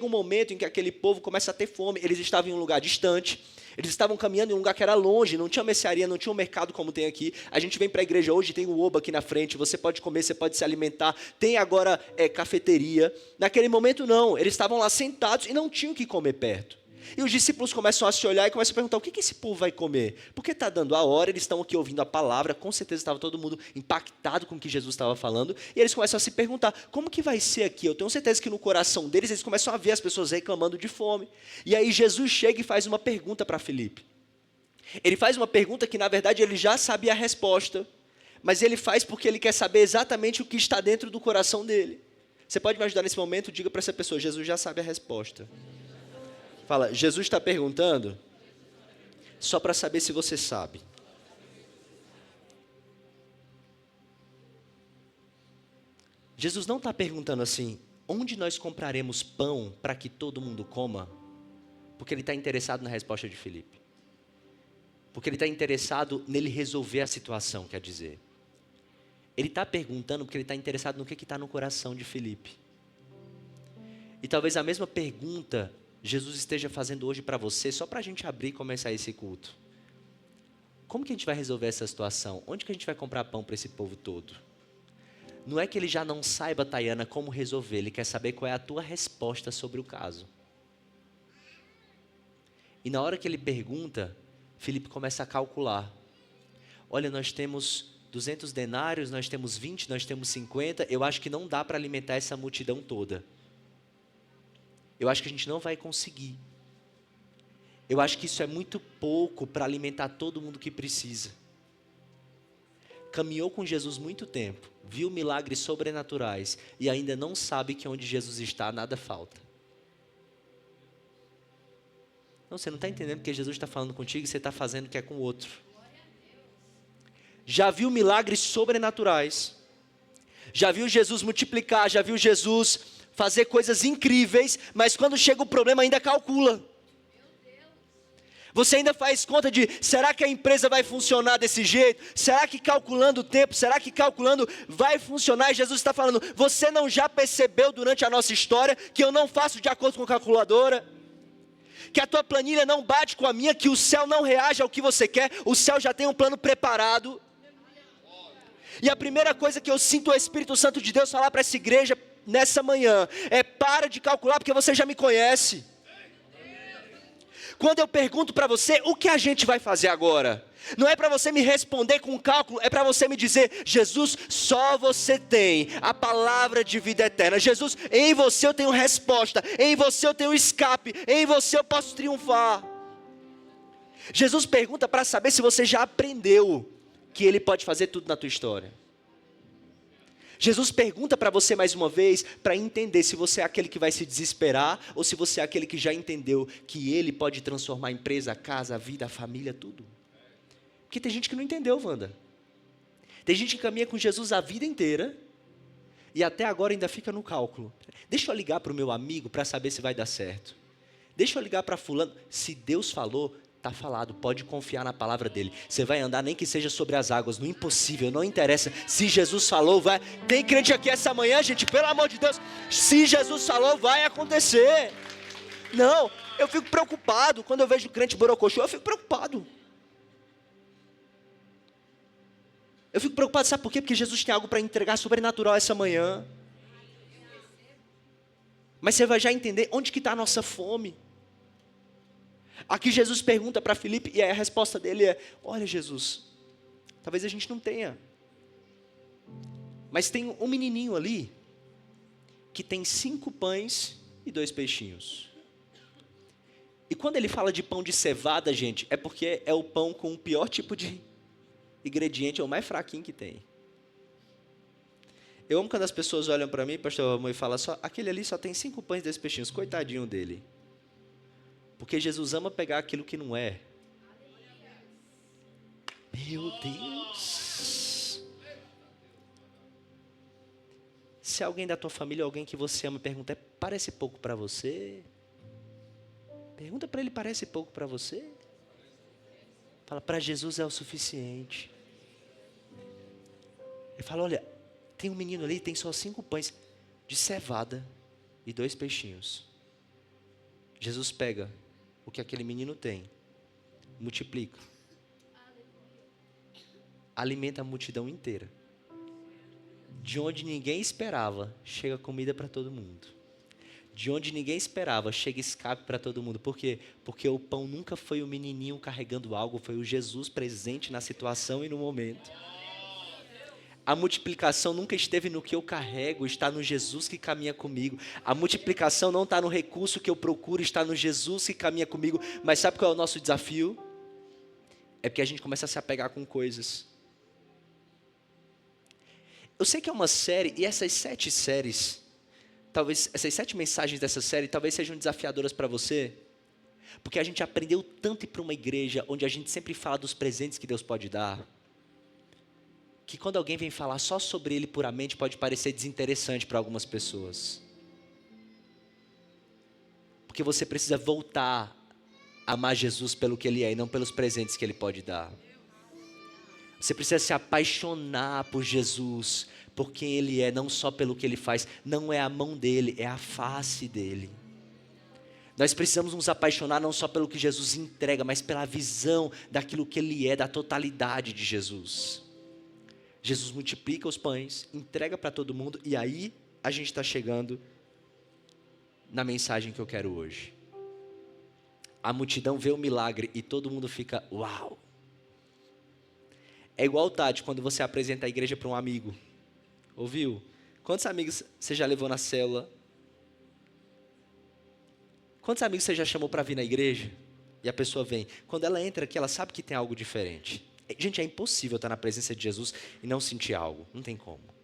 Um momento em que aquele povo começa a ter fome, eles estavam em um lugar distante, eles estavam caminhando em um lugar que era longe, não tinha mercearia, não tinha um mercado como tem aqui. A gente vem para a igreja hoje, tem o Oba aqui na frente, você pode comer, você pode se alimentar, tem agora cafeteria. Naquele momento não, eles estavam lá sentados e não tinham o que comer perto. E os discípulos começam a se olhar e começam a perguntar, o que esse povo vai comer? Porque está dando a hora, eles estão aqui ouvindo a palavra, com certeza estava todo mundo impactado com o que Jesus estava falando, e eles começam a se perguntar, como que vai ser aqui? Eu tenho certeza que no coração deles, eles começam a ver as pessoas reclamando de fome. E aí Jesus chega e faz uma pergunta para Filipe. Ele faz uma pergunta que na verdade ele já sabia a resposta, mas ele faz porque ele quer saber exatamente o que está dentro do coração dele. Você pode me ajudar nesse momento? Diga para essa pessoa, Jesus já sabe a resposta. Fala, Jesus está perguntando só para saber se você sabe. Jesus não está perguntando assim, onde nós compraremos pão para que todo mundo coma? Porque ele está interessado na resposta de Filipe. Porque ele está interessado nele resolver a situação, quer dizer. Ele está perguntando porque ele está interessado no que está no coração de Filipe. E talvez a mesma pergunta Jesus esteja fazendo hoje para você, só para a gente abrir e começar esse culto. Como que a gente vai resolver essa situação? Onde que a gente vai comprar pão para esse povo todo? Não é que ele já não saiba, Tayana, como resolver, ele quer saber qual é a tua resposta sobre o caso. E na hora que ele pergunta, Filipe começa a calcular. Olha, nós temos 200 denários, nós temos 20, nós temos 50, eu acho que não dá para alimentar essa multidão toda. Eu acho que a gente não vai conseguir. Eu acho que isso é muito pouco para alimentar todo mundo que precisa. Caminhou com Jesus muito tempo, viu milagres sobrenaturais e ainda não sabe que onde Jesus está, nada falta. Não, você não está entendendo porque Jesus está falando contigo e você está fazendo o que é com o outro. Já viu milagres sobrenaturais. Já viu Jesus multiplicar, já viu Jesus fazer coisas incríveis, mas quando chega o problema ainda calcula. Você ainda faz conta de, será que a empresa vai funcionar desse jeito? Será que calculando o tempo, será que calculando vai funcionar? E Jesus está falando, você não já percebeu durante a nossa história que eu não faço de acordo com a calculadora? Que a tua planilha não bate com a minha, que o céu não reage ao que você quer, o céu já tem um plano preparado. E a primeira coisa que eu sinto o Espírito Santo de Deus falar para essa igreja nessa manhã é, para de calcular porque você já me conhece. Quando eu pergunto para você, o que a gente vai fazer agora? Não é para você me responder com cálculo, é para você me dizer, Jesus, só você tem a palavra de vida eterna. Jesus, em você eu tenho resposta, em você eu tenho escape, em você eu posso triunfar. Jesus pergunta para saber se você já aprendeu que Ele pode fazer tudo na tua história. Jesus pergunta para você mais uma vez, para entender se você é aquele que vai se desesperar, ou se você é aquele que já entendeu que Ele pode transformar a empresa, a casa, a vida, a família, tudo. Porque tem gente que não entendeu, Wanda. Tem gente que caminha com Jesus a vida inteira, e até agora ainda fica no cálculo. Deixa eu ligar para o meu amigo para saber se vai dar certo. Deixa eu ligar para fulano. Se Deus falou, está falado, pode confiar na palavra dele. Você vai andar nem que seja sobre as águas, no impossível, não interessa. Se Jesus falou, vai. Tem crente aqui essa manhã, gente, pelo amor de Deus. Se Jesus falou, vai acontecer. Não, eu fico preocupado. Quando eu vejo crente borocochô, eu fico preocupado. Eu fico preocupado, sabe por quê? Porque Jesus tem algo para entregar sobrenatural essa manhã. Mas você vai já entender onde que está a nossa fome. Aqui Jesus pergunta para Filipe e a resposta dele é, olha Jesus, talvez a gente não tenha, mas tem um menininho ali que tem 5 pães e 2 peixinhos. E quando ele fala de pão de cevada, gente, é porque é o pão com o pior tipo de ingrediente, é o mais fraquinho que tem. Eu amo quando as pessoas olham para mim, pastor Ramon, e falam, aquele ali só tem 5 pães e 2 peixinhos, coitadinho dele. Porque Jesus ama pegar aquilo que não é. Meu Deus. Se alguém da tua família, alguém que você ama, pergunta, parece pouco para você? Pergunta para ele, parece pouco para você? Fala, para Jesus é o suficiente. Ele fala, olha, tem um menino ali, tem só 5 pães de cevada e 2 peixinhos. Jesus pega o que aquele menino tem, multiplica, alimenta a multidão inteira. De onde ninguém esperava, chega comida para todo mundo. De onde ninguém esperava, chega escape para todo mundo. Por quê? Porque o pão nunca foi o menininho carregando algo, foi o Jesus presente na situação e no momento. A multiplicação nunca esteve no que eu carrego, está no Jesus que caminha comigo. A multiplicação não está no recurso que eu procuro, está no Jesus que caminha comigo. Mas sabe qual é o nosso desafio? É porque a gente começa a se apegar com coisas. Eu sei que é uma série, e essas 7 séries, talvez essas 7 mensagens dessa série, talvez sejam desafiadoras para você, porque a gente aprendeu tanto ir para uma igreja onde a gente sempre fala dos presentes que Deus pode dar, que quando alguém vem falar só sobre Ele puramente, pode parecer desinteressante para algumas pessoas. Porque você precisa voltar a amar Jesus pelo que Ele é e não pelos presentes que Ele pode dar. Você precisa se apaixonar por Jesus, por quem Ele é, não só pelo que Ele faz. Não é a mão dEle, é a face dEle. Nós precisamos nos apaixonar não só pelo que Jesus entrega, mas pela visão daquilo que Ele é, da totalidade de Jesus. Jesus multiplica os pães, entrega para todo mundo, e aí a gente está chegando na mensagem que eu quero hoje. A multidão vê o milagre e todo mundo fica, uau! É igual, Tati, quando você apresenta a igreja para um amigo. Ouviu? Quantos amigos você já levou na célula? Quantos amigos você já chamou para vir na igreja? E a pessoa vem. Quando ela entra aqui, ela sabe que tem algo diferente. Gente, é impossível estar na presença de Jesus e não sentir algo. Não tem como.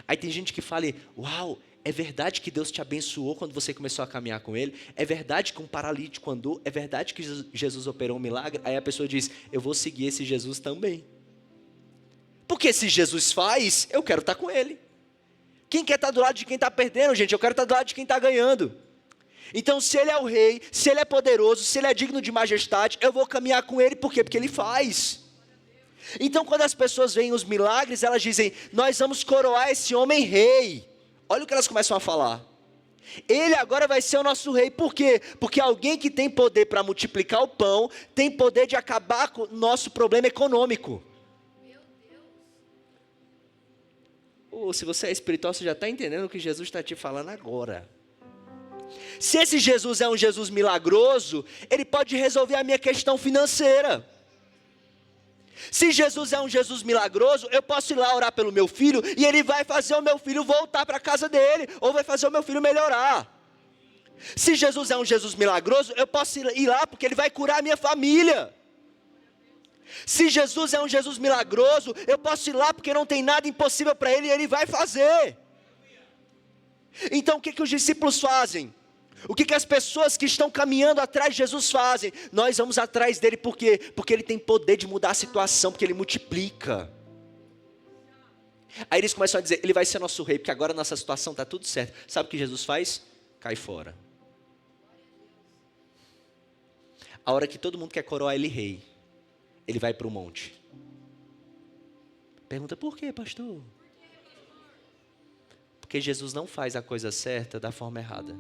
Aí tem gente que fala, uau, é verdade que Deus te abençoou quando você começou a caminhar com Ele? É verdade que um paralítico andou? É verdade que Jesus operou um milagre? Aí a pessoa diz, eu vou seguir esse Jesus também. Porque se Jesus faz, eu quero estar com Ele. Quem quer estar do lado de quem está perdendo, gente? Eu quero estar do lado de quem está ganhando. Então, se Ele é o rei, se Ele é poderoso, se Ele é digno de majestade, eu vou caminhar com Ele. Por quê? Porque Ele faz. Então, quando as pessoas veem os milagres, elas dizem, nós vamos coroar esse homem rei. Olha o que elas começam a falar. Ele agora vai ser o nosso rei. Por quê? Porque alguém que tem poder para multiplicar o pão, tem poder de acabar com o nosso problema econômico. Meu Deus. Se você é espiritual, você já está entendendo o que Jesus está te falando agora. Se esse Jesus é um Jesus milagroso, Ele pode resolver a minha questão financeira. Se Jesus é um Jesus milagroso, eu posso ir lá orar pelo meu filho e Ele vai fazer o meu filho voltar para a casa dele, ou vai fazer o meu filho melhorar. Se Jesus é um Jesus milagroso, eu posso ir lá porque Ele vai curar a minha família. Se Jesus é um Jesus milagroso, eu posso ir lá porque não tem nada impossível para Ele e Ele vai fazer. Então o que os discípulos fazem? O que as pessoas que estão caminhando atrás de Jesus fazem? Nós vamos atrás dele por quê? Porque ele tem poder de mudar a situação, porque ele multiplica. Aí eles começam a dizer, ele vai ser nosso rei, porque agora a nossa situação está tudo certo. Sabe o que Jesus faz? Cai fora. A hora que todo mundo quer coroar ele rei, ele vai para o monte. Pergunta, por quê, pastor? Porque Jesus não faz a coisa certa da forma errada.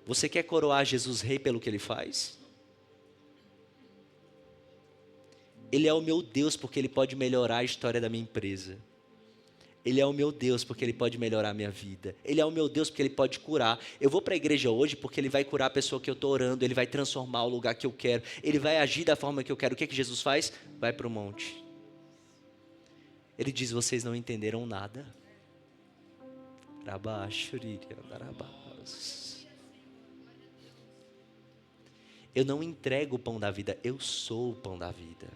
Você quer coroar Jesus rei pelo que Ele faz? Ele é o meu Deus porque Ele pode melhorar a história da minha empresa. Ele é o meu Deus porque Ele pode melhorar a minha vida. Ele é o meu Deus porque Ele pode curar. Eu vou para a igreja hoje porque Ele vai curar a pessoa que eu estou orando. Ele vai transformar o lugar que eu quero. Ele vai agir da forma que eu quero. O que Jesus faz? Vai para o monte. Ele diz, vocês não entenderam nada. Eu não entrego o pão da vida, eu sou o pão da vida.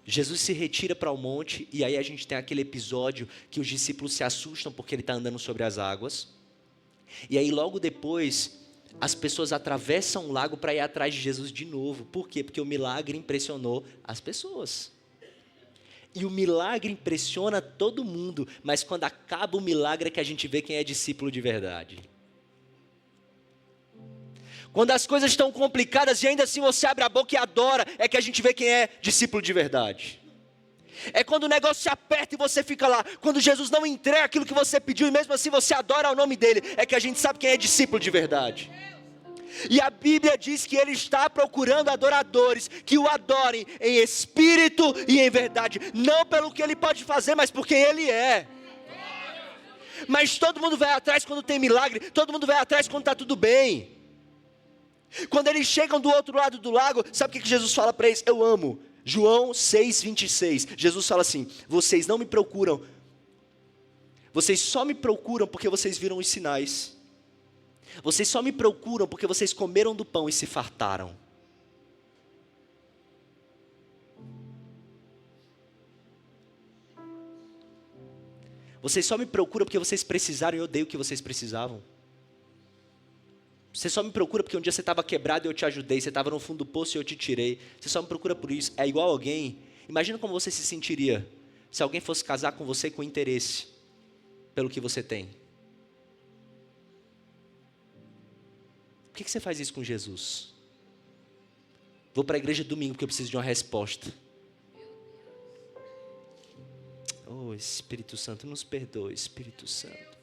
Jesus se retira para o monte e aí a gente tem aquele episódio que os discípulos se assustam porque ele está andando sobre as águas. E aí logo depois as pessoas atravessam o lago para ir atrás de Jesus de novo. Por quê? Porque o milagre impressionou as pessoas. E o milagre impressiona todo mundo, mas quando acaba o milagre é que a gente vê quem é discípulo de verdade. Quando as coisas estão complicadas e ainda assim você abre a boca e adora, é que a gente vê quem é discípulo de verdade. É quando o negócio se aperta e você fica lá. Quando Jesus não entrega aquilo que você pediu e mesmo assim você adora o nome dele. É que a gente sabe quem é discípulo de verdade. E a Bíblia diz que ele está procurando adoradores que o adorem em espírito e em verdade. Não pelo que ele pode fazer, mas por quem ele é. Mas todo mundo vai atrás quando tem milagre. Todo mundo vai atrás quando está tudo bem. Quando eles chegam do outro lado do lago, sabe o que Jesus fala para eles? Eu amo. João 6,26. Jesus fala assim: vocês não me procuram. Vocês só me procuram porque vocês viram os sinais. Vocês só me procuram porque vocês comeram do pão e se fartaram. Vocês só me procuram porque vocês precisaram e eu dei o que vocês precisavam. Você só me procura porque um dia você estava quebrado e eu te ajudei. Você estava no fundo do poço e eu te tirei. Você só me procura por isso. É igual alguém. Imagina como você se sentiria se alguém fosse casar com você com interesse pelo que você tem. Por que você faz isso com Jesus? Vou para a igreja domingo porque eu preciso de uma resposta. Oh, Espírito Santo, nos perdoe, Espírito Santo.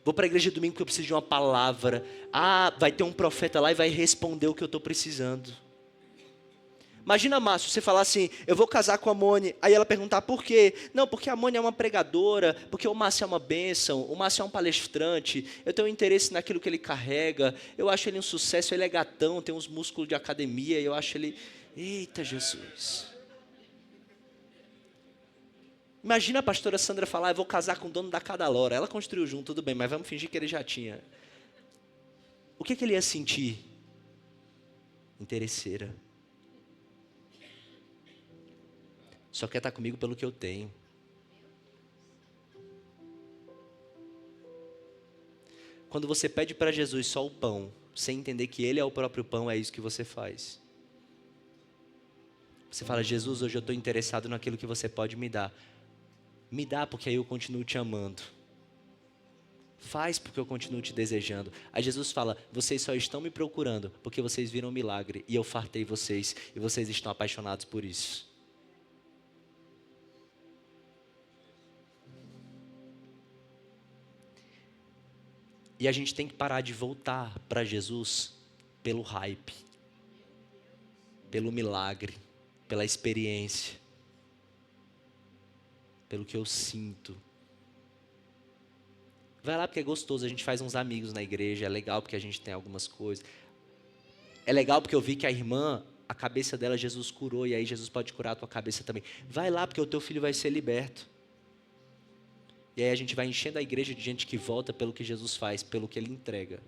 Vou para a igreja domingo porque eu preciso de uma palavra. Ah, vai ter um profeta lá e vai responder o que eu estou precisando. Imagina, Márcio, você falar assim: eu vou casar com a Mone. Aí ela perguntar por quê? Não, porque a Mone é uma pregadora, porque o Márcio é uma bênção, o Márcio é um palestrante, eu tenho interesse naquilo que ele carrega, eu acho ele um sucesso, ele é gatão, tem uns músculos de academia, eu acho ele... Eita Jesus! Imagina a pastora Sandra falar: eu vou casar com o dono da Cadalora. Ela construiu junto, tudo bem, mas vamos fingir que ele já tinha. O que ele ia sentir? Interesseira. Só quer estar comigo pelo que eu tenho. Quando você pede para Jesus só o pão, sem entender que ele é o próprio pão, é isso que você faz. Você fala: Jesus, hoje eu estou interessado naquilo que você pode me dar. Me dá porque aí eu continuo te amando. Faz porque eu continuo te desejando. Aí Jesus fala: vocês só estão me procurando porque vocês viram um milagre e eu fartei vocês e vocês estão apaixonados por isso. E a gente tem que parar de voltar para Jesus pelo hype, pelo milagre, pela experiência, pelo que eu sinto. Vai lá porque é gostoso, a gente faz uns amigos na igreja, é legal porque a gente tem algumas coisas. É legal porque eu vi que a irmã, a cabeça dela Jesus curou, e aí Jesus pode curar a tua cabeça também. Vai lá porque o teu filho vai ser liberto. E aí a gente vai enchendo a igreja de gente que volta pelo que Jesus faz, pelo que Ele entrega.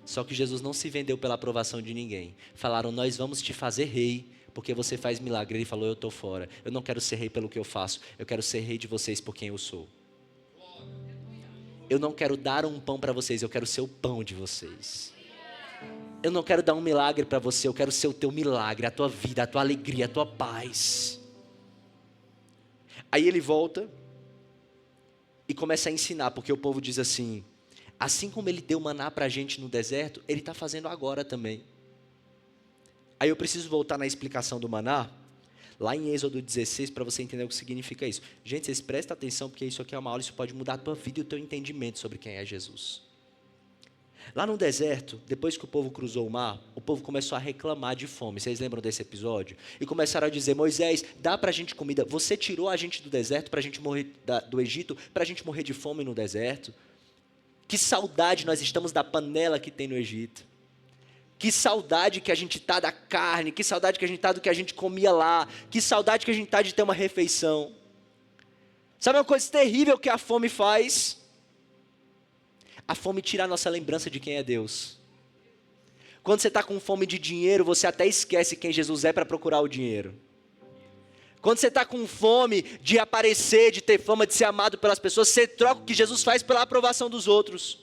Só que Jesus não se vendeu pela aprovação de ninguém. Falaram: nós vamos te fazer rei, porque você faz milagre. Ele falou: eu estou fora. Eu não quero ser rei pelo que eu faço. Eu quero ser rei de vocês por quem eu sou. Eu não quero dar um pão para vocês. Eu quero ser o pão de vocês. Eu não quero dar um milagre para você. Eu quero ser o teu milagre, a tua vida, a tua alegria, a tua paz. Aí ele volta e começa a ensinar, porque o povo diz assim: assim como ele deu maná para a gente no deserto, ele está fazendo agora também. Aí eu preciso voltar na explicação do maná, lá em Êxodo 16, para você entender o que significa isso. Gente, vocês prestem atenção, porque isso aqui é uma aula, isso pode mudar a tua vida e o teu entendimento sobre quem é Jesus. Lá no deserto, depois que o povo cruzou o mar, o povo começou a reclamar de fome. Vocês lembram desse episódio? E começaram a dizer: Moisés, dá para a gente comida. Você tirou a gente do deserto para a gente morrer do Egito, para a gente morrer de fome no deserto. Que saudade nós estamos da panela que tem no Egito. Que saudade que a gente está da carne. Que saudade que a gente está do que a gente comia lá. Que saudade que a gente está de ter uma refeição. Sabe uma coisa terrível que a fome faz? A fome tira a nossa lembrança de quem é Deus. Quando você está com fome de dinheiro, você até esquece quem Jesus é para procurar o dinheiro. Quando você está com fome de aparecer, de ter fama, de ser amado pelas pessoas, você troca o que Jesus faz pela aprovação dos outros.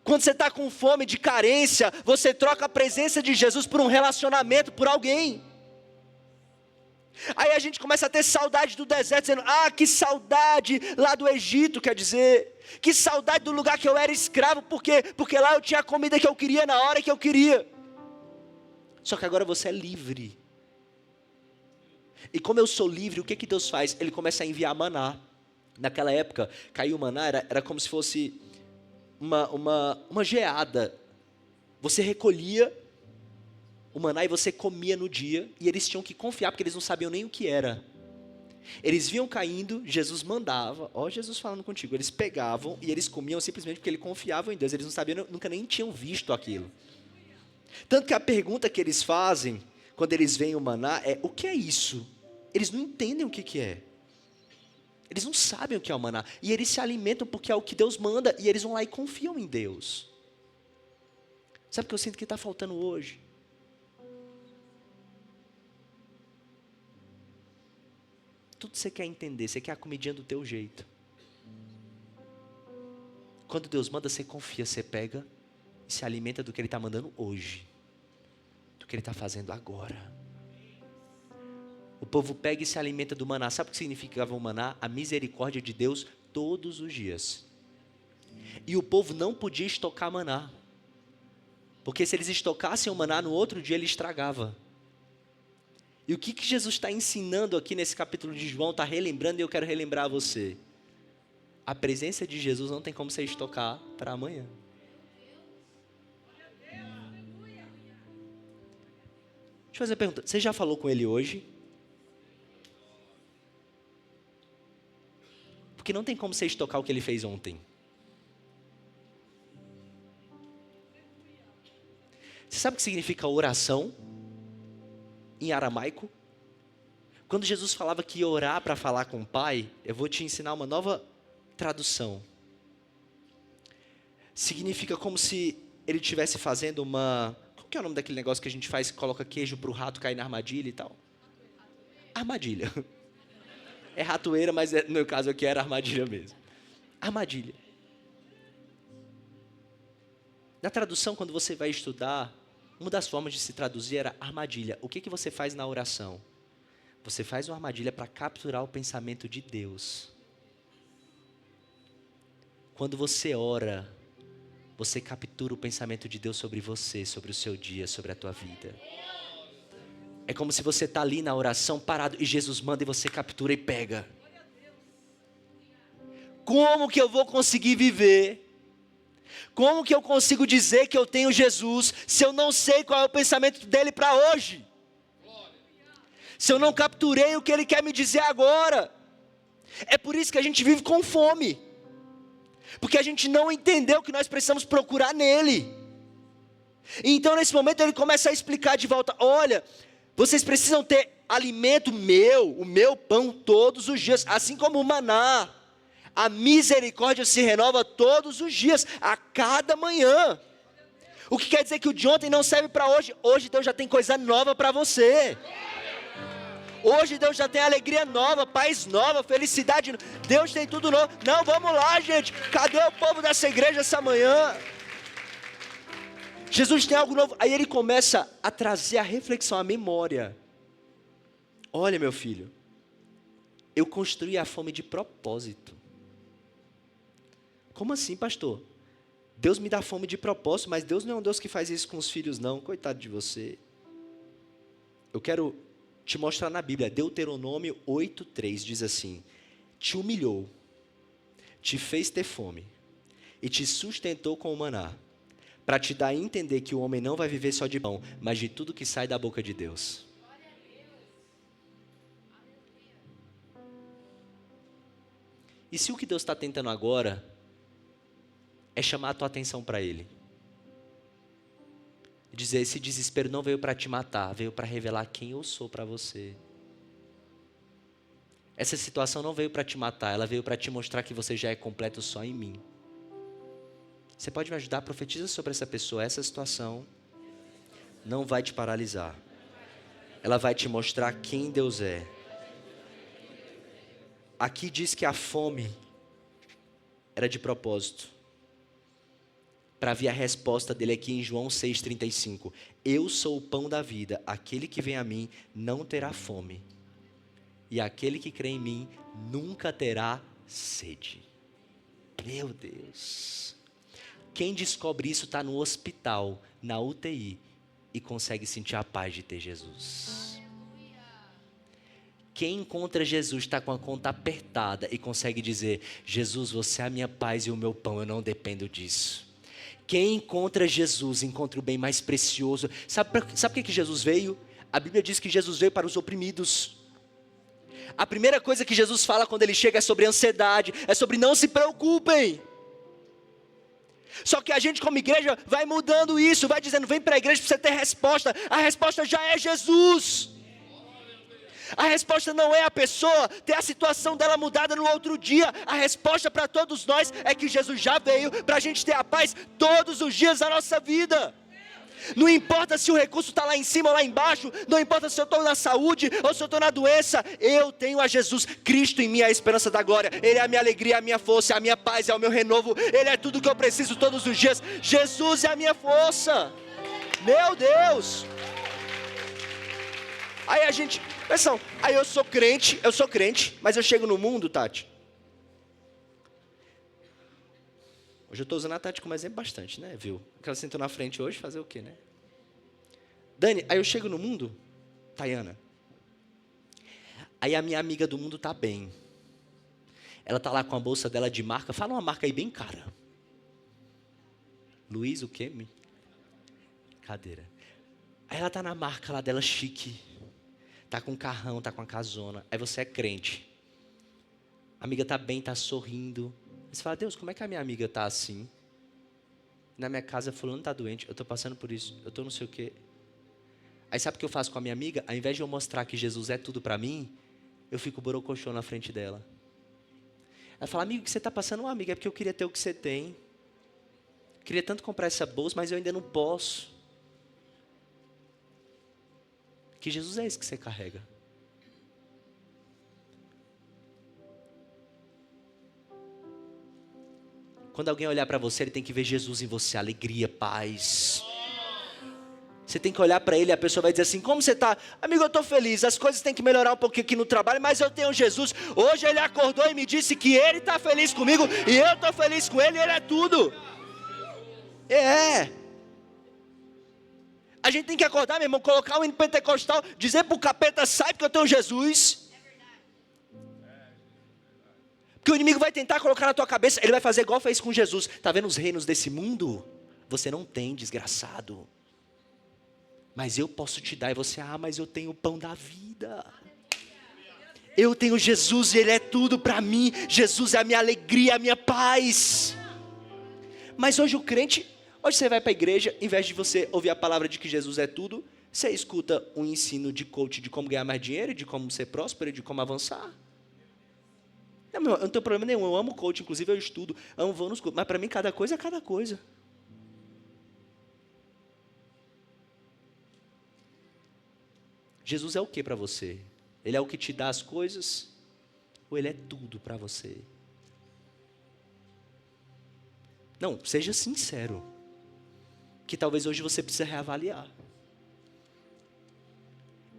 Quando você está com fome de carência, você troca a presença de Jesus por um relacionamento, por alguém. Aí a gente começa a ter saudade do deserto, dizendo: ah, que saudade lá do Egito, quer dizer. Que saudade do lugar que eu era escravo, por quê? Porque lá eu tinha a comida que eu queria na hora que eu queria. Só que agora você é livre. E como eu sou livre, o que que Deus faz? Ele começa a enviar maná. Naquela época, caiu o maná, era como se fosse uma geada. Você recolhia o maná e você comia no dia, e eles tinham que confiar, porque eles não sabiam nem o que era. Eles viam caindo, Jesus mandava, ó Jesus falando contigo, eles pegavam e eles comiam simplesmente porque eles confiavam em Deus, eles não sabiam, nunca nem tinham visto aquilo. Tanto que a pergunta que eles fazem, quando eles veem o maná, é: o que é isso? Eles não entendem o que que é. Eles não sabem o que é o maná, e eles se alimentam porque é o que Deus manda, e eles vão lá e confiam em Deus. Sabe o que eu sinto que está faltando hoje? Tudo você quer entender, você quer a comidinha do teu jeito. Quando Deus manda, você confia, você pega e se alimenta do que Ele está mandando hoje. Do que Ele está fazendo agora. O povo pega e se alimenta do maná. Sabe o que significava o maná? A misericórdia de Deus todos os dias. E o povo não podia estocar maná. Porque se eles estocassem o maná, no outro dia ele estragava. E o que que Jesus está ensinando aqui nesse capítulo de João, está relembrando, e eu quero relembrar a você. A presença de Jesus não tem como você estocar para amanhã. Deixa eu fazer uma pergunta. Você já falou com ele hoje? Porque não tem como você estocar o que ele fez ontem. Você sabe o que significa oração? Em aramaico? Quando Jesus falava que ia orar para falar com o Pai, eu vou te ensinar uma nova tradução. Significa como se ele estivesse fazendo uma... Qual que é o nome daquele negócio que a gente faz, que coloca queijo para o rato cair na armadilha e tal? Armadilha. É ratoeira, mas no meu caso aqui era armadilha mesmo. Armadilha. Na tradução, quando você vai estudar, uma das formas de se traduzir era armadilha. O que que você faz na oração? Você faz uma armadilha para capturar o pensamento de Deus. Quando você ora, você captura o pensamento de Deus sobre você, sobre o seu dia, sobre a tua vida. É como se você está ali na oração parado e Jesus manda e você captura e pega. Como que eu vou conseguir viver? Como que eu consigo dizer que eu tenho Jesus se eu não sei qual é o pensamento dele para hoje? Se eu não capturei o que ele quer me dizer agora? É por isso que a gente vive com fome. Porque a gente não entendeu que nós precisamos procurar nele. E então nesse momento ele começa a explicar de volta: olha, vocês precisam ter alimento meu, o meu pão todos os dias, assim como o maná. A misericórdia se renova todos os dias, a cada manhã. O que quer dizer que o de ontem não serve para hoje. Hoje Deus já tem coisa nova para você. Hoje Deus já tem alegria nova, paz nova, felicidade nova. Deus tem tudo novo. Não, vamos lá, gente. Cadê o povo dessa igreja essa manhã? Jesus tem algo novo. Aí ele começa a trazer a reflexão, a memória. Olha, meu filho, eu construí a fome de propósito. Como assim, pastor? Deus me dá fome de propósito, mas Deus não é um Deus que faz isso com os filhos, não. Coitado de você. Eu quero te mostrar na Bíblia. Deuteronômio 8:3 diz assim: te humilhou, te fez ter fome e te sustentou com o maná, para te dar a entender que o homem não vai viver só de pão, mas de tudo que sai da boca de Deus. E se o que Deus está tentando agora é chamar a tua atenção para Ele? Dizer: esse desespero não veio para te matar, veio para revelar quem eu sou para você. Essa situação não veio para te matar, ela veio para te mostrar que você já é completo só em mim. Você pode me ajudar? Profetiza sobre essa pessoa. Essa situação não vai te paralisar. Ela vai te mostrar quem Deus é. Aqui diz que a fome era de propósito. Para ver a resposta dele aqui em João 6,35. Eu sou o pão da vida. Aquele que vem a mim não terá fome. E aquele que crê em mim nunca terá sede. Meu Deus. Quem descobre isso está no hospital, na UTI. e consegue sentir a paz de ter Jesus. Quem encontra Jesus está com a conta apertada e consegue dizer: Jesus, você é a minha paz e o meu pão, eu não dependo disso. Quem encontra Jesus encontra o bem mais precioso. Sabe por que Jesus veio? A Bíblia diz que Jesus veio para os oprimidos. A primeira coisa que Jesus fala quando ele chega é sobre ansiedade, é sobre não se preocupem. Só que a gente como igreja vai mudando isso, vai dizendo: vem para a igreja para você ter resposta. A resposta já é Jesus. A resposta não é a pessoa ter a situação dela mudada no outro dia. A resposta para todos nós é que Jesus já veio para a gente ter a paz todos os dias da nossa vida. Não importa se o recurso está lá em cima ou lá embaixo, não importa se eu estou na saúde ou se eu estou na doença, eu tenho a Jesus Cristo em mim, a esperança da glória. Ele é a minha alegria, a minha força, a minha paz, é o meu renovo. Ele é tudo que eu preciso todos os dias. Jesus é a minha força. Meu Deus! Aí a gente, atenção, aí eu sou crente, mas eu chego no mundo, Tati. Hoje eu estou usando a Tati como exemplo bastante, né, viu? Porque ela sentou na frente hoje, fazer o quê, né? Dani, aí eu chego no mundo, Tayana. Aí a minha amiga do mundo tá bem. Ela tá lá com a bolsa dela de marca, fala uma marca aí bem cara. Luiz, o quê? Cadeira. Aí ela tá na marca lá dela chique. Tá com um carrão, tá com uma casona. Aí você é crente. A amiga tá bem, tá sorrindo. Você fala: Deus, como é que a minha amiga está assim? Na minha casa, fulano está doente, eu estou passando por isso, eu estou não sei o quê. Aí sabe o que eu faço com a minha amiga? Ao invés de eu mostrar que Jesus é tudo para mim, eu fico borocochô na frente dela. Ela fala: amigo, o que você está passando? Amiga, é porque eu queria ter o que você tem. Eu queria tanto comprar essa bolsa, mas eu ainda não posso. Que Jesus é esse que você carrega? Quando alguém olhar para você, ele tem que ver Jesus em você, alegria, paz. Você tem que olhar para ele e a pessoa vai dizer assim: como você está? Amigo, eu estou feliz, as coisas têm que melhorar um pouquinho aqui no trabalho, mas eu tenho Jesus. Hoje ele acordou e me disse que ele está feliz comigo e eu estou feliz com ele, ele é tudo. É. A gente tem que acordar, meu irmão, colocar um hino pentecostal, dizer para o capeta: sai porque eu tenho Jesus. Porque o inimigo vai tentar colocar na tua cabeça, ele vai fazer igual fez com Jesus. Está vendo os reinos desse mundo? Você não tem, desgraçado. Mas eu posso te dar. E você: mas eu tenho o pão da vida. Eu tenho Jesus e ele é tudo para mim. Jesus é a minha alegria, a minha paz. Mas hoje o crente, hoje você vai para a igreja, em vez de você ouvir a palavra de que Jesus é tudo, você escuta um ensino de coach de como ganhar mais dinheiro, de como ser próspero, de como avançar. Não, eu não tenho problema nenhum, eu amo coach, inclusive eu estudo, vou nos cursos, mas para mim cada coisa é cada coisa. Jesus é o que para você? Ele é o que te dá as coisas? Ou ele é tudo para você? Não, seja sincero, que talvez hoje você precise reavaliar.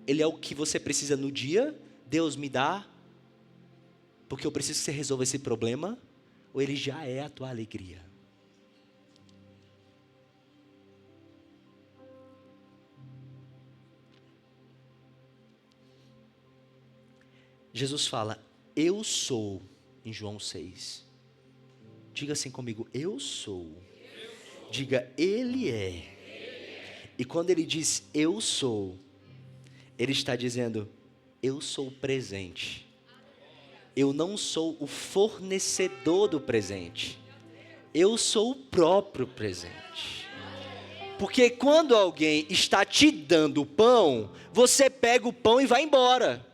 Ele é o que você precisa no dia, Deus me dá, porque eu preciso que você resolva esse problema, ou ele já é a tua alegria? Jesus fala: eu sou, em João 6. Diga assim comigo: eu sou. Diga: ele é. E quando ele diz eu sou, ele está dizendo: eu sou o presente. Eu não sou o fornecedor do presente. Eu sou o próprio presente. Porque quando alguém está te dando o pão, você pega o pão e vai embora.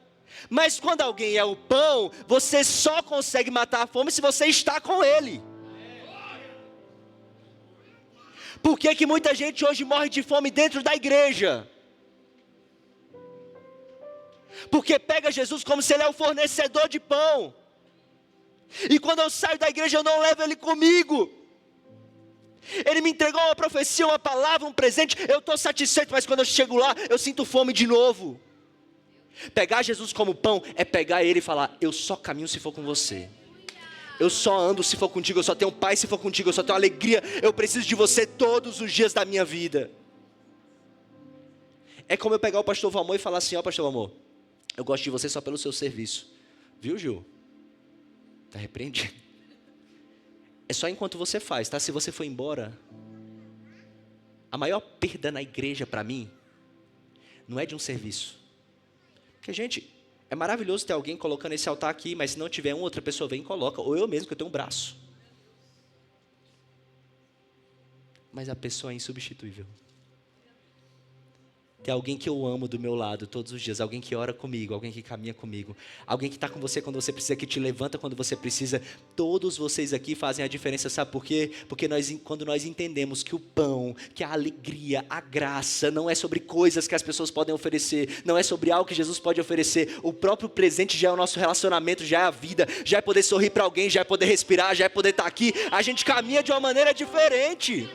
Mas quando alguém é o pão, você só consegue matar a fome se você está com ele. Por que que muita gente hoje morre de fome dentro da igreja? Porque pega Jesus como se ele é o fornecedor de pão. E quando eu saio da igreja eu não levo ele comigo. Ele me entregou uma profecia, uma palavra, um presente, eu estou satisfeito, mas quando eu chego lá eu sinto fome de novo. Pegar Jesus como pão é pegar ele e falar: eu só caminho se for com você. Eu só ando se for contigo, eu só tenho paz se for contigo, eu só tenho alegria, eu preciso de você todos os dias da minha vida. É como eu pegar o pastor Valmor e falar assim, ó pastor Valmor, eu gosto de você só pelo seu serviço. Viu, Gil? Está repreendido. É só enquanto você faz, tá? Se você for embora, a maior perda na igreja para mim, não é de um serviço. Porque, gente, é maravilhoso ter alguém colocando esse altar aqui, mas se não tiver outra pessoa vem e coloca, ou eu mesmo que eu tenho um braço. Mas a pessoa é insubstituível. Ter alguém que eu amo do meu lado todos os dias, alguém que ora comigo, alguém que caminha comigo, alguém que está com você quando você precisa, que te levanta quando você precisa. Todos vocês aqui fazem a diferença, sabe por quê? Porque quando nós entendemos que o pão, que a alegria, a graça, não é sobre coisas que as pessoas podem oferecer, não é sobre algo que Jesus pode oferecer, o próprio presente já é o nosso relacionamento, já é a vida, já é poder sorrir para alguém, já é poder respirar, já é poder estar aqui, a gente caminha de uma maneira diferente.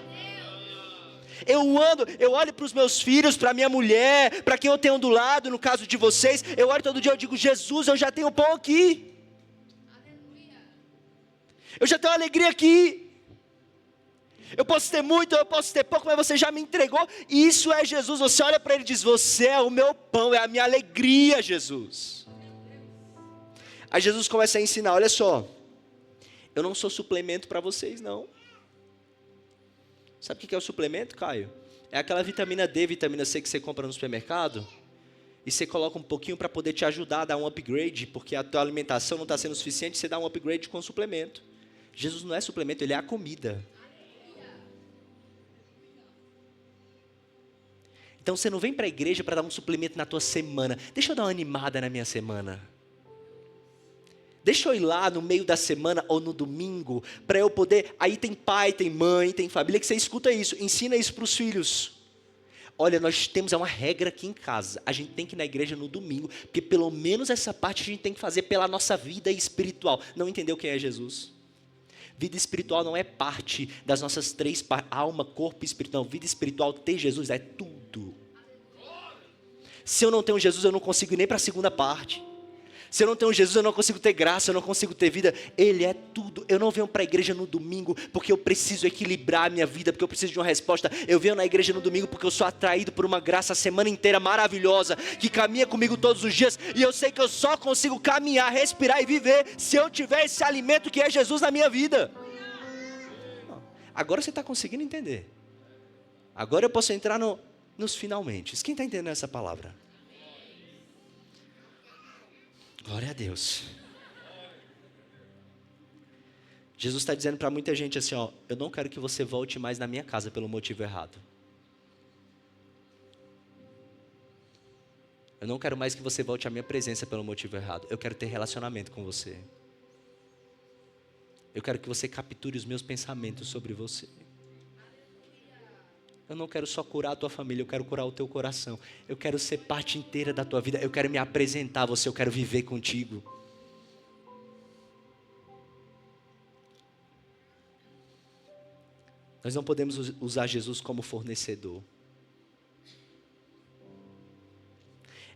Eu olho para os meus filhos, para minha mulher, para quem eu tenho do lado, no caso de vocês, eu olho todo dia e digo, Jesus, eu já tenho pão aqui. Eu já tenho alegria aqui. Eu posso ter muito, eu posso ter pouco, mas você já me entregou. E isso é Jesus. Você olha para ele e diz, você é o meu pão, é a minha alegria, Jesus. Aí Jesus começa a ensinar, olha só, eu não sou suplemento para vocês não. Sabe o que é o suplemento, Caio? É aquela vitamina D, vitamina C que você compra no supermercado e você coloca um pouquinho para poder te ajudar a dar um upgrade, porque a tua alimentação não está sendo suficiente, você dá um upgrade com suplemento. Jesus não é suplemento, ele é a comida. Então você não vem para a igreja para dar um suplemento na tua semana. Deixa eu dar uma animada na minha semana. Deixa eu ir lá no meio da semana ou no domingo, para eu poder... Aí tem pai, tem mãe, tem família, que você escuta isso, ensina isso para os filhos. Olha, nós temos uma regra aqui em casa, a gente tem que ir na igreja no domingo, porque pelo menos essa parte a gente tem que fazer pela nossa vida espiritual. Não entendeu quem é Jesus? Vida espiritual não é parte das nossas três partes, alma, corpo e espírito. Não, vida espiritual, ter Jesus é tudo. Se eu não tenho Jesus, eu não consigo ir nem para a segunda parte. Se eu não tenho Jesus, eu não consigo ter graça, eu não consigo ter vida. Ele é tudo. Eu não venho para a igreja no domingo porque eu preciso equilibrar a minha vida, porque eu preciso de uma resposta. Eu venho na igreja no domingo porque eu sou atraído por uma graça a semana inteira maravilhosa, que caminha comigo todos os dias. E eu sei que eu só consigo caminhar, respirar e viver se eu tiver esse alimento que é Jesus na minha vida. Agora você está conseguindo entender. Agora eu posso entrar nos finalmente. Quem está entendendo essa palavra? Glória a Deus. Jesus está dizendo para muita gente assim, ó, eu não quero que você volte mais na minha casa pelo motivo errado. Eu não quero mais que você volte à minha presença pelo motivo errado. Eu quero ter relacionamento com você. Eu quero que você capture os meus pensamentos sobre você. Eu não quero só curar a tua família, eu quero curar o teu coração. Eu quero ser parte inteira da tua vida. Eu quero me apresentar a você, eu quero viver contigo. Nós não podemos usar Jesus como fornecedor.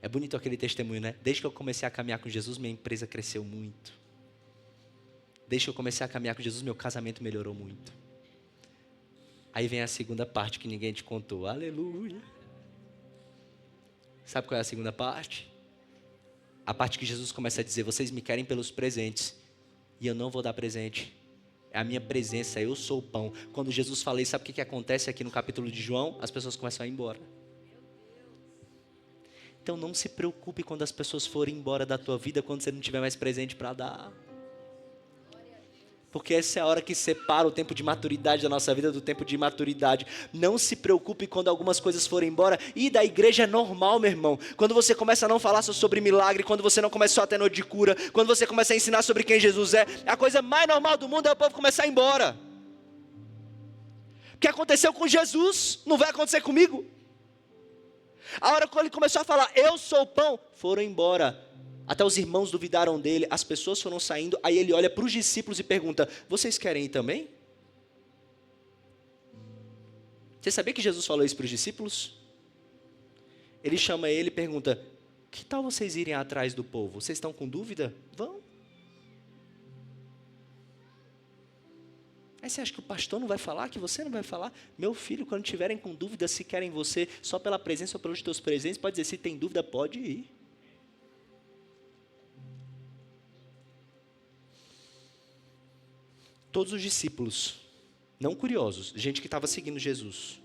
É bonito aquele testemunho, né? Desde que eu comecei a caminhar com Jesus, minha empresa cresceu muito. Desde que eu comecei a caminhar com Jesus, meu casamento melhorou muito. Aí vem a segunda parte que ninguém te contou. Aleluia. Sabe qual é a segunda parte? A parte que Jesus começa a dizer, vocês me querem pelos presentes, e eu não vou dar presente. É a minha presença, eu sou o pão. Quando Jesus fala isso, sabe o que acontece aqui no capítulo de João? As pessoas começam a ir embora. Então não se preocupe quando as pessoas forem embora da tua vida, quando você não tiver mais presente para dar. Porque essa é a hora que separa o tempo de maturidade da nossa vida do tempo de imaturidade. Não se preocupe quando algumas coisas forem embora. E da igreja é normal, meu irmão. Quando você começa a não falar sobre milagre, quando você não começa só a ter noite de cura, quando você começa a ensinar sobre quem Jesus é, a coisa mais normal do mundo é o povo começar a ir embora. O que aconteceu com Jesus não vai acontecer comigo. A hora que ele começou a falar, eu sou o pão, foram embora. Até os irmãos duvidaram dele, as pessoas foram saindo, aí ele olha para os discípulos e pergunta, vocês querem ir também? Você sabia que Jesus falou isso para os discípulos? Ele chama ele e pergunta, que tal vocês irem atrás do povo? Vocês estão com dúvida? Vão. Aí Mas você acha que o pastor não vai falar, que você não vai falar? Meu filho, quando tiverem com dúvida se querem você só pela presença ou pelos teus presentes, pode dizer, se tem dúvida, pode ir. Todos os discípulos, não curiosos, gente que estava seguindo Jesus,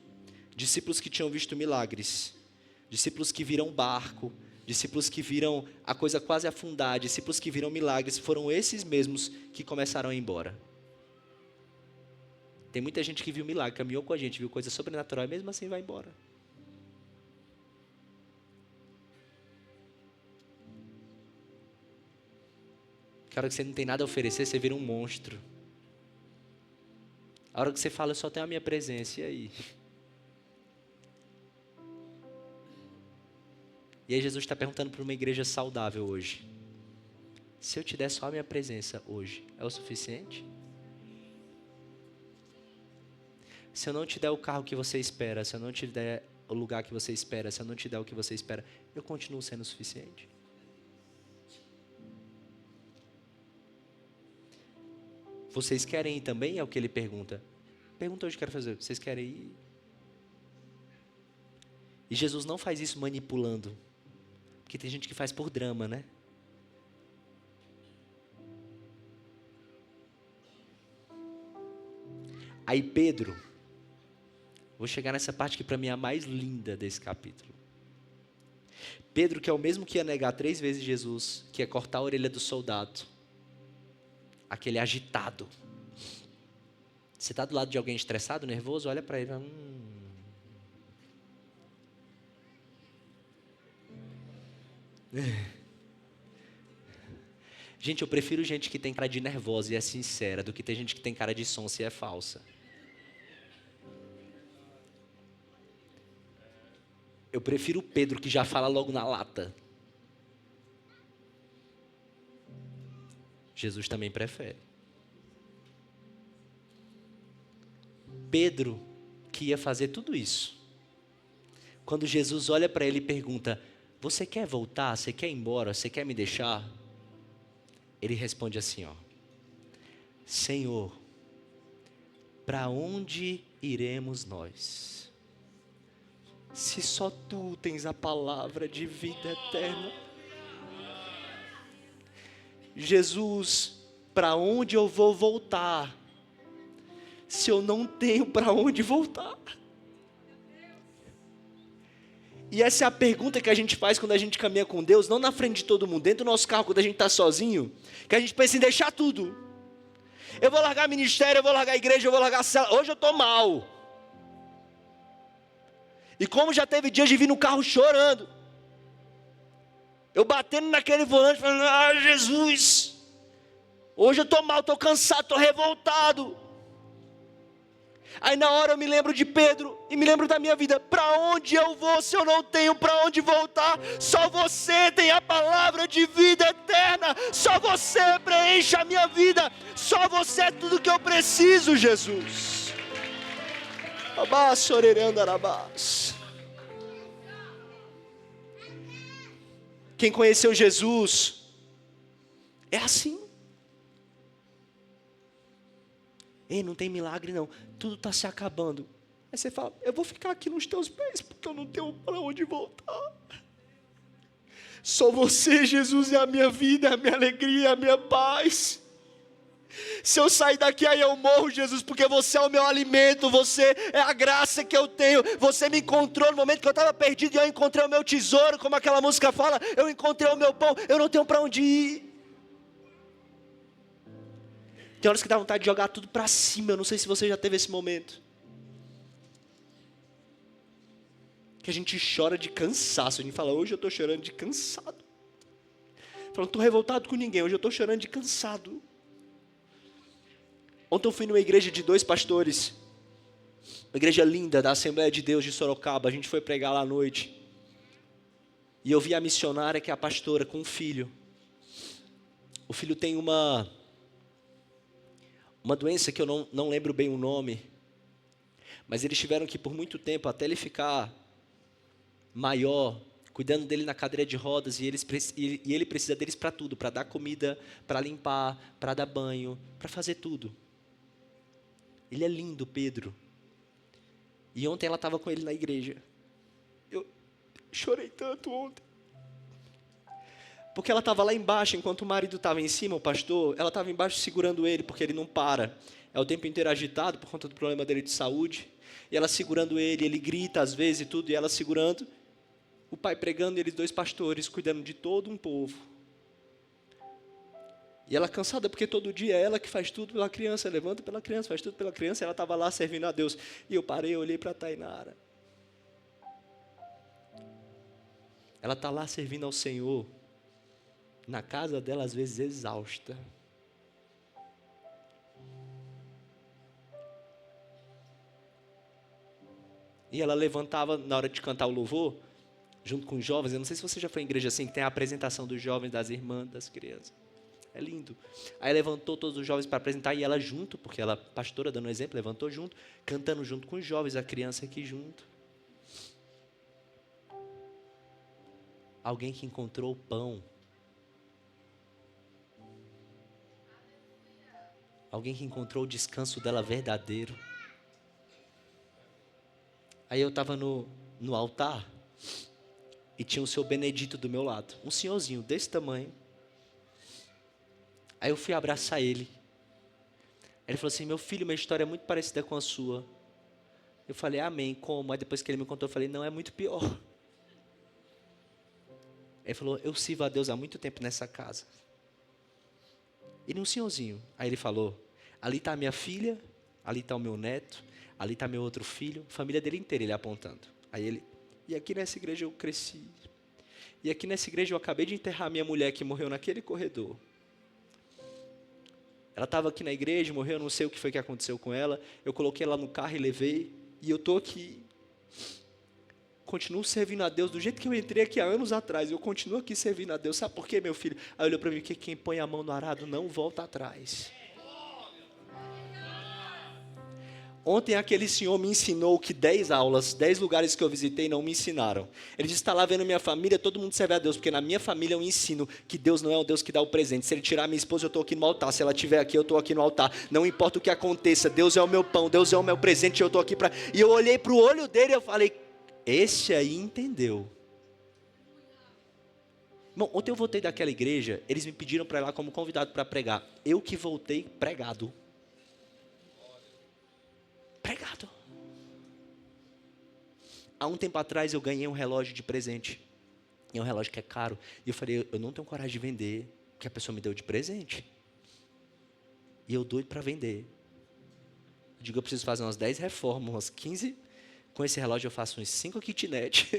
discípulos que tinham visto milagres, discípulos que viram barco, discípulos que viram a coisa quase afundar, discípulos que viram milagres, foram esses mesmos que começaram a ir embora. Tem muita gente que viu milagre, caminhou com a gente, viu coisa sobrenatural e mesmo assim vai embora. Que a hora que você não tem nada a oferecer, você vira um monstro. A hora que você fala, eu só tenho a minha presença, e aí? E aí Jesus está perguntando para uma igreja saudável hoje. Se eu te der só a minha presença hoje, é o suficiente? Se eu não te der o carro que você espera, se eu não te der o lugar que você espera, se eu não te der o que você espera, eu continuo sendo suficiente? Vocês querem ir também? É o que ele pergunta. Pergunta hoje, quero fazer. Vocês querem ir? E Jesus não faz isso manipulando. Porque tem gente que faz por drama, né? Aí Pedro, vou chegar nessa parte que para mim é a mais linda desse capítulo. Pedro, que é o mesmo que ia negar 3 vezes Jesus, que ia cortar a orelha do soldado, aquele agitado. Você está do lado de alguém estressado, nervoso, olha para ele. Gente, eu prefiro gente que tem cara de nervosa e é sincera, do que ter gente que tem cara de sonsa e é falsa. Eu prefiro o Pedro que já fala logo na lata. Jesus também prefere. Pedro, que ia fazer tudo isso, quando Jesus olha para ele e pergunta, você quer voltar? Você quer ir embora? Você quer me deixar? Ele responde assim, Senhor, para onde iremos nós? Se só tu tens a palavra de vida eterna. Jesus, para onde eu vou voltar, se eu não tenho para onde voltar? E essa é a pergunta que a gente faz quando a gente caminha com Deus, não na frente de todo mundo, dentro do nosso carro, quando a gente está sozinho, que a gente pensa em deixar tudo. Eu vou largar ministério, eu vou largar a igreja, eu vou largar a cela. Hoje eu estou mal. E como já teve dias de vir no carro chorando, eu batendo naquele volante, falando, Jesus, hoje eu estou mal, estou cansado, estou revoltado. Aí na hora eu me lembro de Pedro e me lembro da minha vida. Para onde eu vou se eu não tenho para onde voltar? Só você tem a palavra de vida eterna. Só você preenche a minha vida. Só você é tudo que eu preciso, Jesus. Quem conheceu Jesus é assim. Ei, não tem milagre não, tudo está se acabando. Aí você fala, eu vou ficar aqui nos teus pés, porque eu não tenho para onde voltar. Só você, Jesus, é a minha vida, a minha alegria, a minha paz. Se eu sair daqui, aí eu morro, Jesus, porque você é o meu alimento, você é a graça que eu tenho. Você me encontrou no momento que eu estava perdido e eu encontrei o meu tesouro, como aquela música fala, eu encontrei o meu pão, eu não tenho para onde ir. Tem horas que dá vontade de jogar tudo para cima. Eu não sei se você já teve esse momento. Que a gente chora de cansaço. A gente fala, hoje eu estou chorando de cansado. Fala, não estou revoltado com ninguém. Hoje eu estou chorando de cansado. Ontem eu fui numa igreja de 2 pastores. Uma igreja linda da Assembleia de Deus de Sorocaba. A gente foi pregar lá à noite. E eu vi a missionária, que é a pastora, com um filho. O filho tem uma doença que eu não lembro bem o nome, mas eles tiveram que, por muito tempo, até ele ficar maior, cuidando dele na cadeira de rodas, e ele precisa deles para tudo, para dar comida, para limpar, para dar banho, para fazer tudo. Ele é lindo, Pedro. E ontem ela estava com ele na igreja. Eu chorei tanto ontem. Porque ela estava lá embaixo, enquanto o marido estava em cima, o pastor, ela estava embaixo segurando ele, porque ele não para. É o tempo inteiro agitado por conta do problema dele de saúde. E ela segurando ele grita às vezes e tudo, e ela segurando. O pai pregando e eles dois pastores, cuidando de todo um povo. E ela cansada, porque todo dia é ela que faz tudo pela criança, levanta pela criança, faz tudo pela criança, e ela estava lá servindo a Deus. E eu parei, olhei para a Tainara. Ela está lá servindo ao Senhor, na casa dela, às vezes exausta. E ela levantava na hora de cantar o louvor, junto com os jovens. Eu não sei se você já foi em igreja assim, que tem a apresentação dos jovens, das irmãs, das crianças. É lindo. Aí levantou todos os jovens para apresentar, e ela junto, porque ela, pastora, dando um exemplo, levantou junto, cantando junto com os jovens, a criança aqui junto. Alguém que encontrou o pão. Alguém que encontrou o descanso dela verdadeiro. Aí eu estava no altar, e tinha o seu Benedito do meu lado, um senhorzinho desse tamanho. Aí eu fui abraçar ele. Ele falou assim: meu filho, minha história é muito parecida com a sua. Eu falei: amém, como? Aí depois que ele me contou, eu falei: não, é muito pior. Ele falou: eu sirvo a Deus há muito tempo nessa casa. Ele um senhorzinho. Aí ele falou: ali está a minha filha, ali está o meu neto, ali está meu outro filho, família dele inteira, ele apontando. Aí ele: e aqui nessa igreja eu cresci. E aqui nessa igreja eu acabei de enterrar minha mulher que morreu naquele corredor. Ela estava aqui na igreja, morreu, não sei o que foi que aconteceu com ela. Eu coloquei ela no carro e levei. E eu estou aqui. Continuo servindo a Deus do jeito que eu entrei aqui há anos atrás. Eu continuo aqui servindo a Deus. Sabe por quê, meu filho? Aí olhou para mim: que quem põe a mão no arado não volta atrás. Ontem aquele senhor me ensinou que 10 aulas, 10 lugares que eu visitei não me ensinaram. Ele disse: está lá vendo minha família, todo mundo serve a Deus, porque na minha família eu ensino que Deus não é o Deus que dá o presente. Se ele tirar minha esposa, eu estou aqui no altar. Se ela estiver aqui, eu estou aqui no altar. Não importa o que aconteça, Deus é o meu pão, Deus é o meu presente, eu estou aqui para... E eu olhei para o olho dele e eu falei: esse aí entendeu. Bom, ontem eu voltei daquela igreja, eles me pediram para ir lá como convidado para pregar. Eu que voltei pregado. Pregado. Há um tempo atrás eu ganhei um relógio de presente. E é um relógio que é caro. E eu falei: eu não tenho coragem de vender, porque a pessoa me deu de presente. E eu doido para vender. Eu digo: eu preciso fazer umas 10 reformas, umas 15. Com esse relógio eu faço uns 5 kitnet.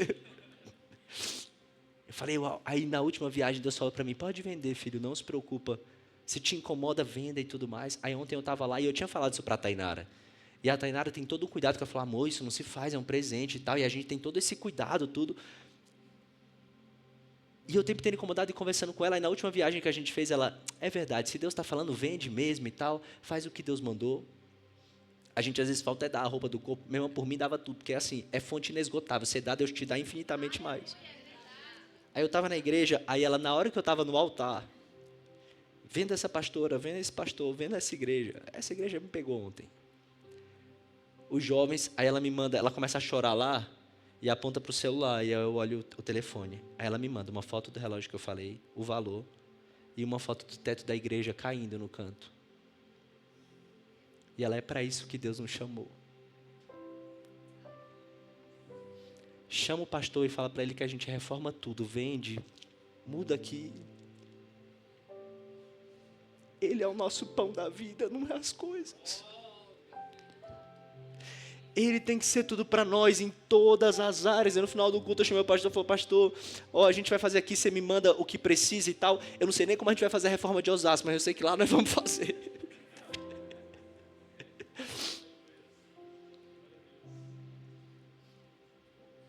Eu falei: uau. Aí na última viagem Deus falou para mim: pode vender, filho, não se preocupa. Se te incomoda, venda e tudo mais. Aí ontem eu estava lá e eu tinha falado isso para a Tainara. E a Tainara tem todo o cuidado, que ela falou: amor, isso não se faz, é um presente e tal. E a gente tem todo esse cuidado, tudo. E eu tempo tendo incomodado e conversando com ela. E na última viagem que a gente fez, ela: é verdade, se Deus está falando, vende mesmo e tal. Faz o que Deus mandou. A gente às vezes falta é dar a roupa do corpo. Mesmo por mim dava tudo, porque assim, é fonte inesgotável. Você dá, Deus te dá infinitamente mais. Aí eu estava na igreja, aí ela, na hora que eu estava no altar, vendo essa pastora, vendo esse pastor, vendo essa igreja me pegou ontem. Os jovens, aí ela me manda, ela começa a chorar lá e aponta para o celular, e eu olho o telefone. Aí ela me manda uma foto do relógio que eu falei, o valor, e uma foto do teto da igreja caindo no canto. E ela: é para isso que Deus nos chamou. Chama o pastor e fala para ele que a gente reforma tudo, vende, muda aqui. Ele é o nosso pão da vida, não é as coisas. Ele tem que ser tudo para nós, em todas as áreas. E no final do culto eu chamei o pastor e falei: pastor, a gente vai fazer aqui, você me manda o que precisa e tal. Eu não sei nem como a gente vai fazer a reforma de Osasco, mas eu sei que lá nós vamos fazer.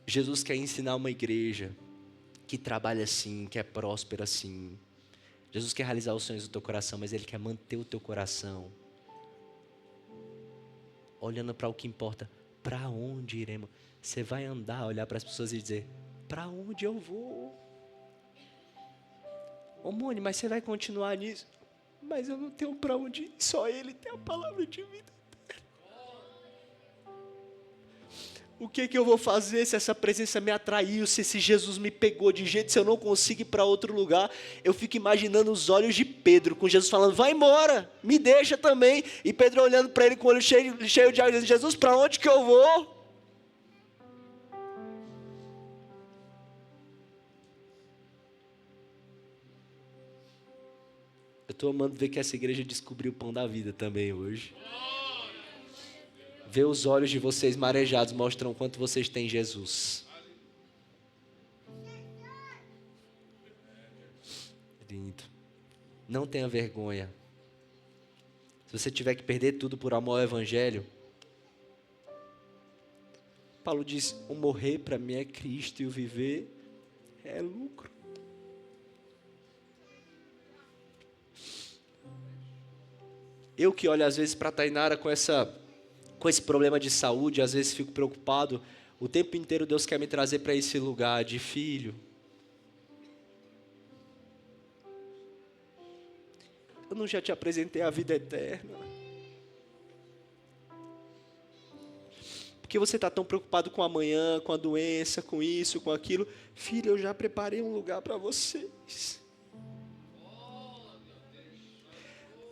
Jesus quer ensinar uma igreja que trabalha assim, que é próspera assim. Jesus quer realizar os sonhos do teu coração, mas Ele quer manter o teu coração olhando para o que importa. Para onde iremos? Você vai andar, olhar para as pessoas e dizer: para onde eu vou? Ô Mônica, mas você vai continuar nisso? Mas eu não tenho para onde ir, só Ele tem a palavra de vida. O que eu vou fazer se essa presença me atraiu, se esse Jesus me pegou de jeito, se eu não consigo ir para outro lugar? Eu fico imaginando os olhos de Pedro, com Jesus falando, vai embora, me deixa também. E Pedro olhando para ele com o olho cheio de água, dizendo, Jesus, para onde que eu vou? Eu estou amando ver que essa igreja descobriu o pão da vida também hoje. Ver os olhos de vocês marejados mostram o quanto vocês têm Jesus. Lindo. Não tenha vergonha. Se você tiver que perder tudo por amor ao Evangelho, Paulo diz, o morrer para mim é Cristo e o viver é lucro. Eu que olho às vezes para a Tainara com esse problema de saúde, às vezes fico preocupado, o tempo inteiro Deus quer me trazer para esse lugar de filho. Eu não já te apresentei a vida eterna? Por que você está tão preocupado com amanhã, com a doença, com isso, com aquilo? Filho, eu já preparei um lugar para vocês.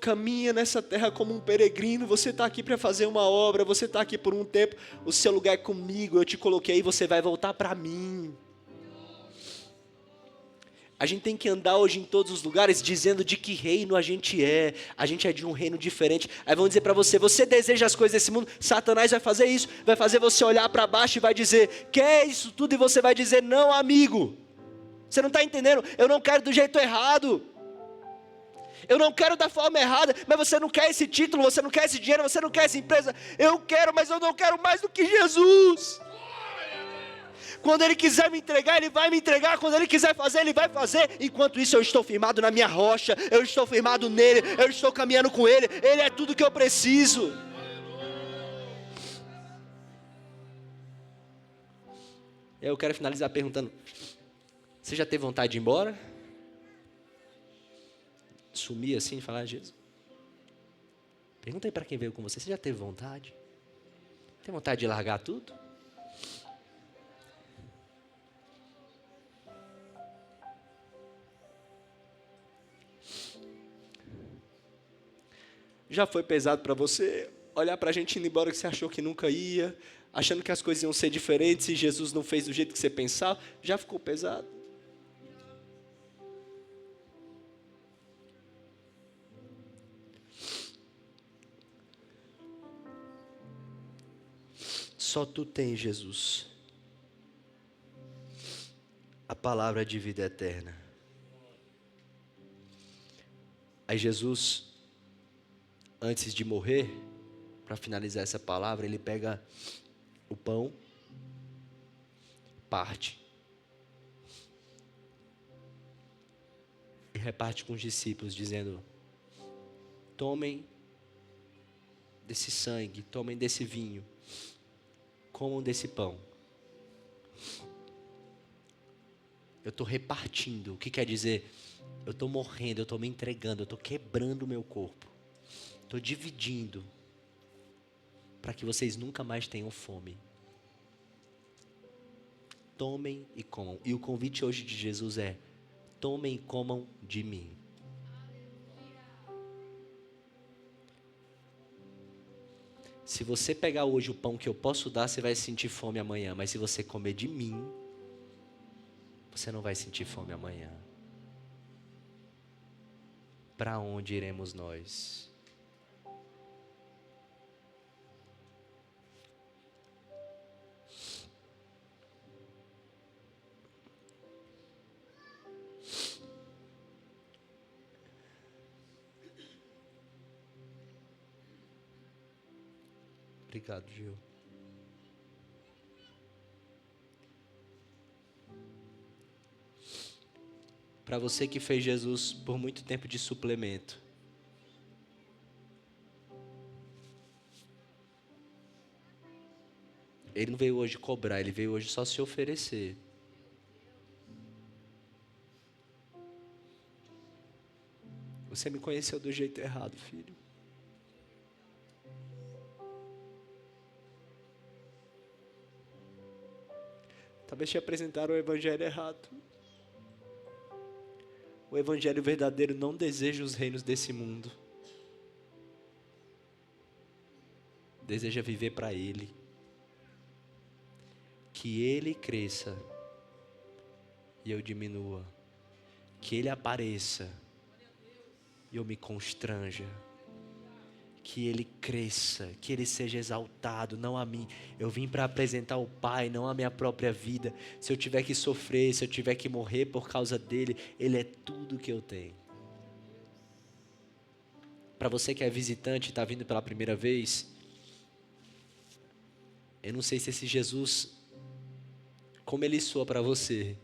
Caminha nessa terra como um peregrino, você está aqui para fazer uma obra, você está aqui por um tempo, o seu lugar é comigo, eu te coloquei, você vai voltar para mim. A gente tem que andar hoje em todos os lugares dizendo de que reino a gente é de um reino diferente. Aí vão dizer para você, você deseja as coisas desse mundo, Satanás vai fazer isso, vai fazer você olhar para baixo e vai dizer, quer isso tudo? E você vai dizer, não amigo, você não está entendendo, eu não quero do jeito errado. Eu não quero da forma errada, mas você não quer esse título, você não quer esse dinheiro, você não quer essa empresa. Eu quero, mas eu não quero mais do que Jesus. Quando Ele quiser me entregar, Ele vai me entregar. Quando Ele quiser fazer, Ele vai fazer. Enquanto isso, eu estou firmado na minha rocha, eu estou firmado nele, eu estou caminhando com Ele. Ele é tudo que eu preciso. Eu quero finalizar perguntando, você já teve vontade de ir embora? Sumir assim e falar, Jesus? Pergunta aí para quem veio com você, você já teve vontade? Tem vontade de largar tudo? Já foi pesado para você olhar para a gente indo embora que você achou que nunca ia, achando que as coisas iam ser diferentes e Jesus não fez do jeito que você pensava? Já ficou pesado? Só tu tens, Jesus, a palavra de vida eterna. Aí Jesus, antes de morrer, para finalizar essa palavra, ele pega o pão, parte e reparte com os discípulos, dizendo, tomem desse sangue, tomem desse vinho, comam desse pão. Eu estou repartindo. O que quer dizer? Eu estou morrendo, eu estou me entregando, eu estou quebrando o meu corpo. Estou dividindo para que vocês nunca mais tenham fome. Tomem e comam. E o convite hoje de Jesus é, tomem e comam de mim. Se você pegar hoje o pão que eu posso dar, você vai sentir fome amanhã. Mas se você comer de mim, você não vai sentir fome amanhã. Para onde iremos nós? Obrigado, Gil. Para você que fez Jesus por muito tempo de suplemento. Ele não veio hoje cobrar, ele veio hoje só se oferecer. Você me conheceu do jeito errado, filho. Talvez te apresentaram o evangelho errado. O evangelho verdadeiro não deseja os reinos desse mundo. Deseja viver para Ele. Que Ele cresça e eu diminua. Que Ele apareça e eu me constranja. Que Ele cresça, que Ele seja exaltado, não a mim. Eu vim para apresentar o Pai, não a minha própria vida. Se eu tiver que sofrer, se eu tiver que morrer por causa dEle, Ele é tudo que eu tenho. Para você que é visitante e está vindo pela primeira vez, eu não sei se esse Jesus, como Ele soa para você,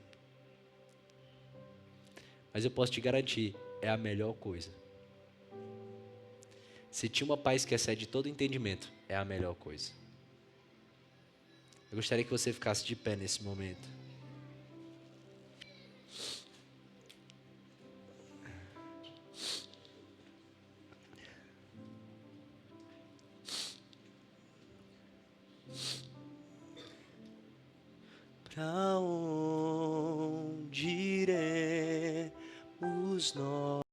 mas eu posso te garantir, é a melhor coisa. Se tinha uma paz que excede todo entendimento, é a melhor coisa. Eu gostaria que você ficasse de pé nesse momento. Pra onde iremos nós?